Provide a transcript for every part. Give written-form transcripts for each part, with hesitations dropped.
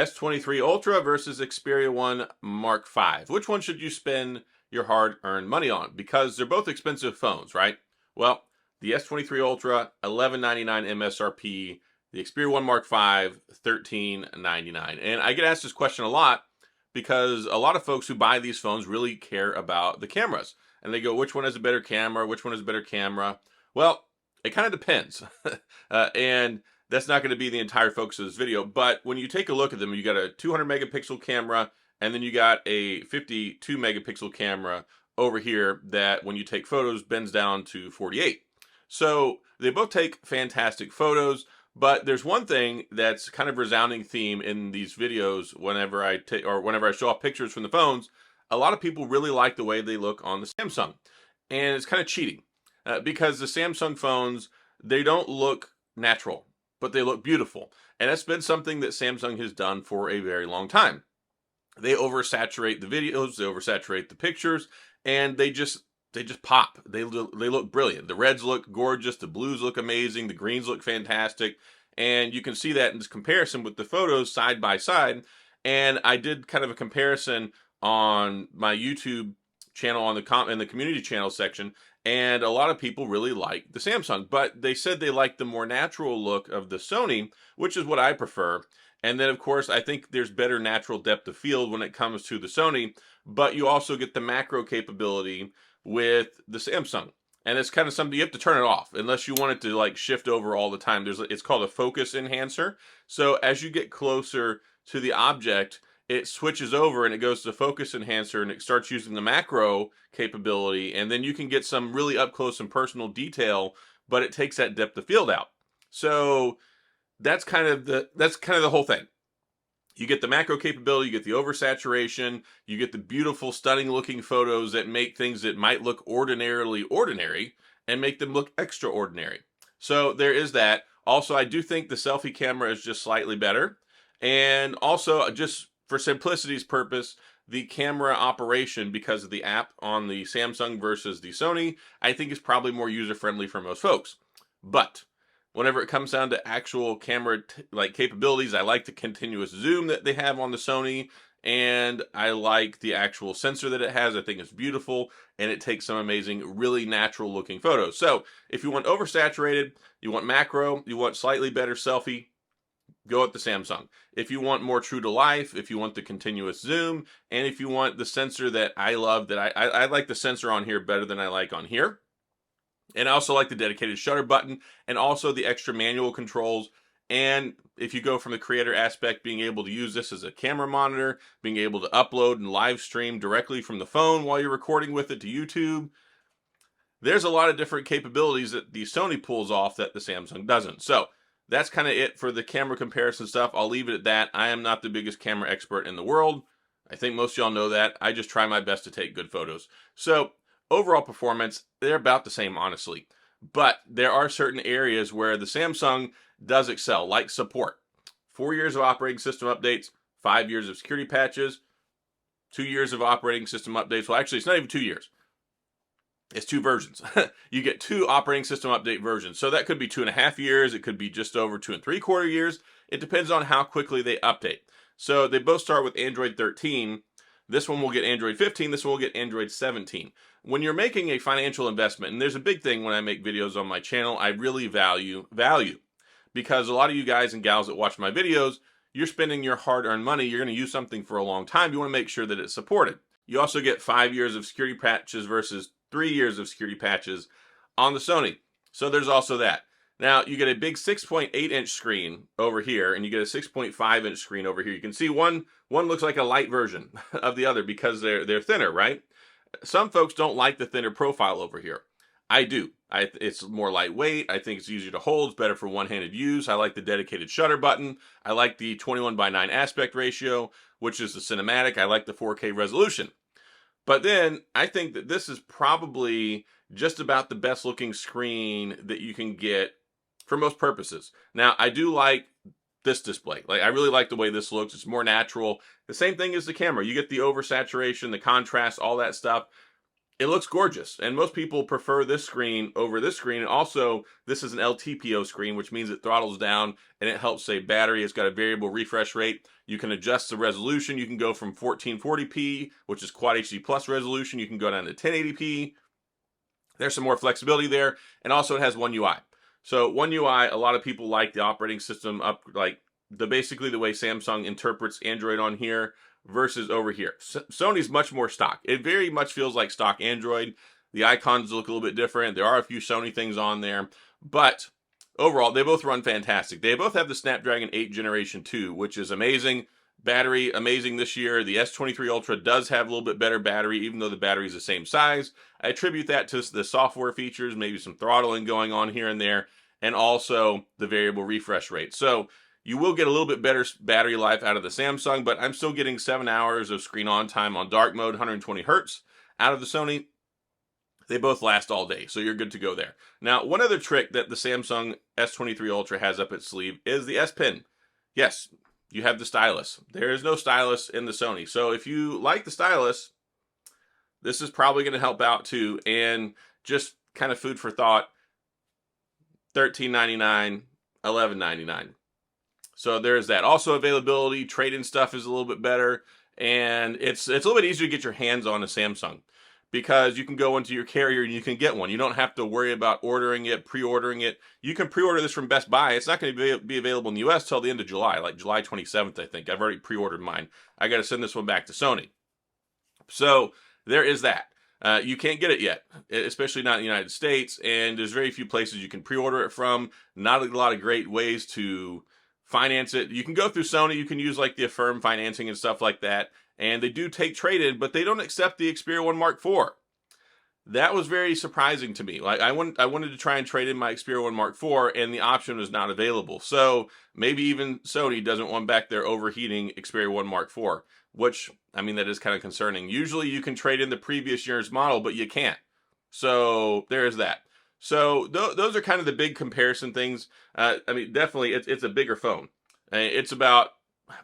S23 Ultra versus Xperia 1 Mark V. Which one should you spend your hard-earned money on? Because they're both expensive phones, right? Well, the S23 Ultra, $1199 MSRP. The Xperia 1 Mark V, $1399. And I get asked this question a lot because a lot of folks who buy these phones really care about the cameras. And they go, which one has a better camera? Which one has a better camera? Well, it kind of depends. And that's not going to be the entire focus of this video. But when you take a look at them, you got a 200 megapixel camera, and then you got a 52 megapixel camera over here that when you take photos bends down to 48. So they both take fantastic photos. But there's one thing that's kind of resounding theme in these videos whenever I show off pictures from the phones. A lot of people really like the way they look on the Samsung. And it's kind of cheating because the Samsung phones, they don't look natural, but they look beautiful. And that's been something that Samsung has done for a very long time. They oversaturate the videos, they oversaturate the pictures, and they just pop. They look brilliant. The reds look gorgeous, the blues look amazing, the greens look fantastic, and you can see that in this comparison with the photos side by side. And I did kind of a comparison on my YouTube channel in the community channel section, and a lot of people really like the Samsung, but they said they like the more natural look of the Sony, which is what I prefer. And then, of course, I think there's better natural depth of field when it comes to the Sony, but you also get the macro capability with the Samsung. And it's kind of something you have to turn it off unless you want it to like shift over all the time. It's called a focus enhancer. So as you get closer to the object, it switches over and it goes to focus enhancer and it starts using the macro capability. And then you can get some really up close and personal detail, but it takes that depth of field out. So that's kind of the whole thing. You get the macro capability, you get the oversaturation, you get the beautiful, stunning looking photos that make things that might look ordinarily ordinary and make them look extraordinary. So there is that. Also, I do think the selfie camera is just slightly better. And also, just for simplicity's purpose, the camera operation, because of the app on the Samsung versus the Sony, I think is probably more user-friendly for most folks. But whenever it comes down to actual camera capabilities, I like the continuous zoom that they have on the Sony, and I like the actual sensor that it has. I think it's beautiful, and it takes some amazing, really natural looking photos. So if you want oversaturated, you want macro, you want slightly better selfie, go with the Samsung. If you want more true to life, if you want the continuous zoom, and if you want the sensor that I love, that I like the sensor on here better than I like on here. And I also like the dedicated shutter button and also the extra manual controls. And if you go from the creator aspect, being able to use this as a camera monitor, being able to upload and live stream directly from the phone while you're recording with it to YouTube, there's a lot of different capabilities that the Sony pulls off that the Samsung doesn't. So that's kind of it for the camera comparison stuff. I'll leave it at that. I am not the biggest camera expert in the world. I think most of y'all know that. I just try my best to take good photos. So overall performance, they're about the same, honestly. But there are certain areas where the Samsung does excel, like support. 4 years of operating system updates, 5 years of security patches, 2 years of operating system updates. Well, actually, it's not even 2 years. It's 2 versions. You get 2 operating system update versions. So that could be 2.5 years. It could be just over 2 3/4 years. It depends on how quickly they update. So they both start with Android 13. This one will get Android 15. This one will get Android 17. When you're making a financial investment, and there's a big thing when I make videos on my channel, I really value value. Because a lot of you guys and gals that watch my videos, you're spending your hard-earned money. You're going to use something for a long time. You want to make sure that it's supported. You also get 5 years of security patches versus 3 years of security patches on the Sony. So there's also that. Now, you get a big 6.8-inch screen over here, and you get a 6.5-inch screen over here. You can see one looks like a light version of the other because they're thinner, right? Some folks don't like the thinner profile over here. I do. It's more lightweight. I think it's easier to hold. It's better for one-handed use. I like the dedicated shutter button. I like the 21:9 aspect ratio, which is the cinematic. I like the 4K resolution. But then I think that this is probably just about the best looking screen that you can get for most purposes. Now, I do like this display. I really like the way this looks. It's more natural. The same thing as the camera. You get the oversaturation, the contrast, all that stuff. it looks gorgeous, and most people prefer this screen over this screen. And also, this is an LTPO screen, which means it throttles down and it helps save battery. It's got a variable refresh rate. You can adjust the resolution. You can go from 1440p, which is Quad HD Plus resolution. You can go down to 1080p. There's some more flexibility there, and also it has One UI. So One UI, a lot of people like the operating system up, like basically the way Samsung interprets Android on here versus over here. Sony's much more stock. It very much feels like stock Android. The icons look a little bit different. There are a few Sony things on there, but overall, they both run fantastic. They both have the Snapdragon 8 Generation 2, which is amazing. Battery, amazing this year. The S23 Ultra does have a little bit better battery, even though the battery is the same size. I attribute that to the software features, maybe some throttling going on here and there, and also the variable refresh rate. So you will get a little bit better battery life out of the Samsung, but I'm still getting 7 hours of screen on time on dark mode, 120 hertz out of the Sony. They both last all day, so you're good to go there. Now, one other trick that the Samsung S23 Ultra has up its sleeve is the S Pen. Yes, you have the stylus. There is no stylus in the Sony. So if you like the stylus, this is probably going to help out too. And just kind of food for thought, $13.99, $11.99. So there's that. Also availability, trade-in stuff is a little bit better, and it's a little bit easier to get your hands on a Samsung because you can go into your carrier and you can get one. You don't have to worry about ordering it, pre-ordering it. You can pre-order this from Best Buy. It's not going to be available in the US till the end of July, like July 27th, I think. I've already pre-ordered mine. I got to send this one back to Sony. So there is that. You can't get it yet, especially not in the United States, and there's very few places you can pre-order it from. Not a lot of great ways to finance it. You can go through Sony. You can use like the Affirm financing and stuff like that. And they do take trade-in, but they don't accept the Xperia 1 Mark IV. That was very surprising to me. Like I wanted to try and trade in my Xperia 1 Mark IV, and the option was not available. So maybe even Sony doesn't want back their overheating Xperia 1 Mark IV, which, I mean, that is kind of concerning. Usually you can trade in the previous year's model, but you can't. So there's that. So those are kind of the big comparison things. I mean, definitely it's a bigger phone. It's about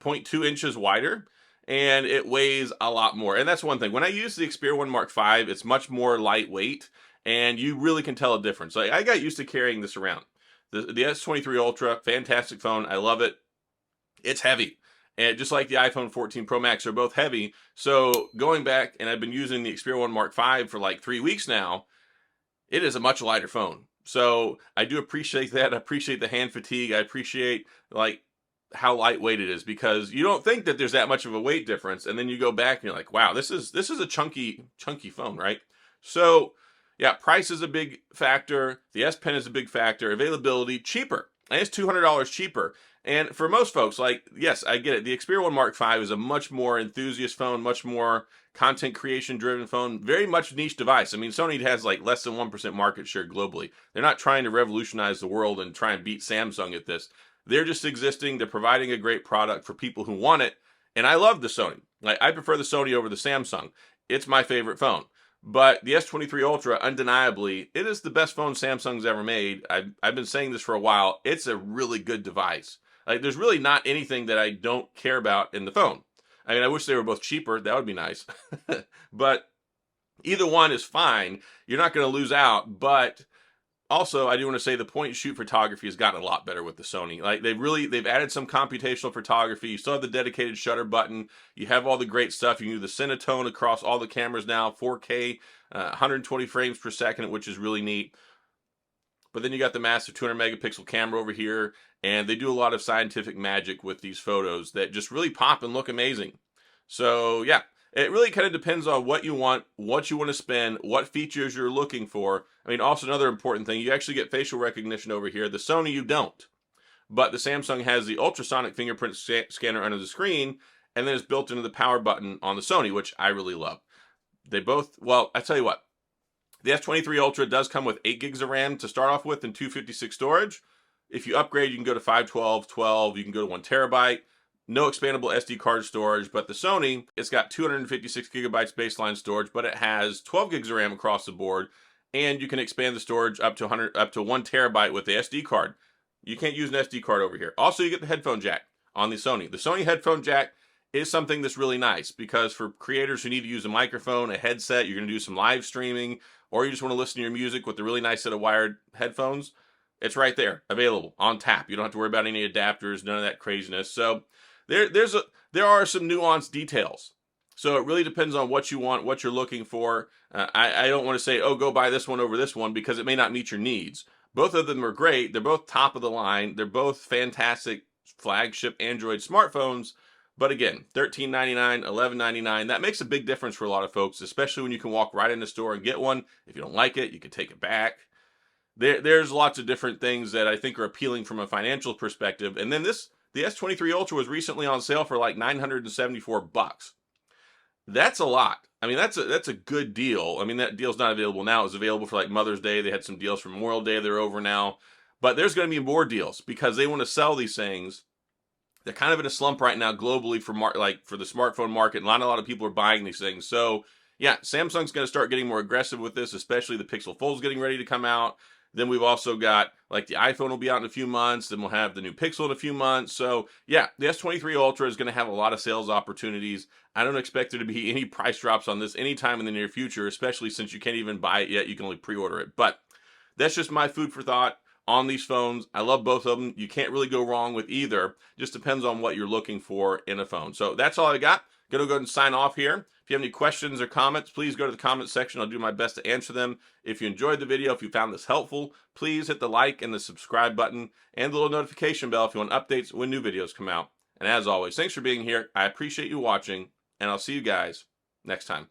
0.2 inches wider, and it weighs a lot more. And that's one thing. When I use the Xperia 1 Mark V, it's much more lightweight, and you really can tell a difference. Like, I got used to carrying this around. The S23 Ultra, fantastic phone. I love it. It's heavy. And just like the iPhone 14 Pro Max, they're both heavy. So going back, and I've been using the Xperia 1 Mark V for like 3 weeks now, it is a much lighter phone. So I do appreciate that. I appreciate the hand fatigue. I appreciate like how lightweight it is, because you don't think that there's that much of a weight difference, and then you go back and you're like, wow, this is a chunky phone, right? So yeah, price is a big factor. The S Pen is a big factor. Availability, cheaper. And it's $200 cheaper. And for most folks, like, yes, I get it. The Xperia 1 Mark V is a much more enthusiast phone, much more content creation driven phone, very much niche device. I mean, Sony has like less than 1% market share globally. They're not trying to revolutionize the world and try and beat Samsung at this. They're just existing. They're providing a great product for people who want it. And I love the Sony. Like, I prefer the Sony over the Samsung. It's my favorite phone. But the S23 Ultra, undeniably, it is the best phone Samsung's ever made. I've been saying this for a while. It's a really good device. Like, there's really not anything that I don't care about in the phone. I mean, I wish they were both cheaper. That would be nice. But either one is fine. You're not going to lose out. But also, I do want to say the point and shoot photography has gotten a lot better with the Sony. Like, they've added some computational photography. You still have the dedicated shutter button. You have all the great stuff. You can do the Cinetone across all the cameras now, 4K, 120 frames per second, which is really neat. But then you got the massive 200 megapixel camera over here, and they do a lot of scientific magic with these photos that just really pop and look amazing. So yeah, it really kind of depends on what you want to spend, what features you're looking for. I mean, also another important thing, you actually get facial recognition over here. The Sony, you don't. But the Samsung has the ultrasonic fingerprint scanner under the screen, and then it's built into the power button on the Sony, which I really love. They both, well, I tell you what, the S23 Ultra does come with 8 gigs of RAM to start off with and 256 storage. If you upgrade, you can go to 512, 12, you can go to 1 terabyte. No expandable SD card storage, but the Sony, it's got 256 gigabytes baseline storage, but it has 12 gigs of RAM across the board, and you can expand the storage up to 1 terabyte with the SD card. You can't use an SD card over here. Also, you get the headphone jack on the Sony. The Sony headphone jack is something that's really nice, because for creators who need to use a microphone, a headset, you're going to do some live streaming, or you just want to listen to your music with a really nice set of wired headphones, it's right there, available on tap. You don't have to worry about any adapters, none of that craziness. So there are some nuanced details. So it really depends on what you want, what you're looking for. I don't want to say, oh, go buy this one over this one, because it may not meet your needs. Both of them are great. They're both top of the line. They're both fantastic flagship Android smartphones. But again, $13.99, $11.99, that makes a big difference for a lot of folks, especially when you can walk right in the store and get one. If you don't like it, you can take it back. There's lots of different things that I think are appealing from a financial perspective. And then the S23 Ultra was recently on sale for like $974. That's a lot. I mean, that's a good deal. I mean, that deal's not available now. It was available for like Mother's Day. They had some deals for Memorial Day. They're over now. But there's going to be more deals, because they want to sell these things. They're kind of in a slump right now globally for the smartphone market. Not a lot of people are buying these things. So yeah, Samsung's going to start getting more aggressive with this, especially the Pixel Fold's getting ready to come out. Then we've also got, like, the iPhone will be out in a few months. Then we'll have the new Pixel in a few months. So yeah, the S23 Ultra is going to have a lot of sales opportunities. I don't expect there to be any price drops on this anytime in the near future, especially since you can't even buy it yet. You can only pre-order it. But that's just my food for thought on these phones. I love both of them. You can't really go wrong with either. Just depends on what you're looking for in a phone. So that's all I got. Gonna go ahead and sign off here. If you have any questions or comments, please go to the comment section. I'll do my best to answer them. If you enjoyed the video, if you found this helpful, please hit the like and the subscribe button and the little notification bell if you want updates when new videos come out. And as always, thanks for being here. I appreciate you watching, and I'll see you guys next time.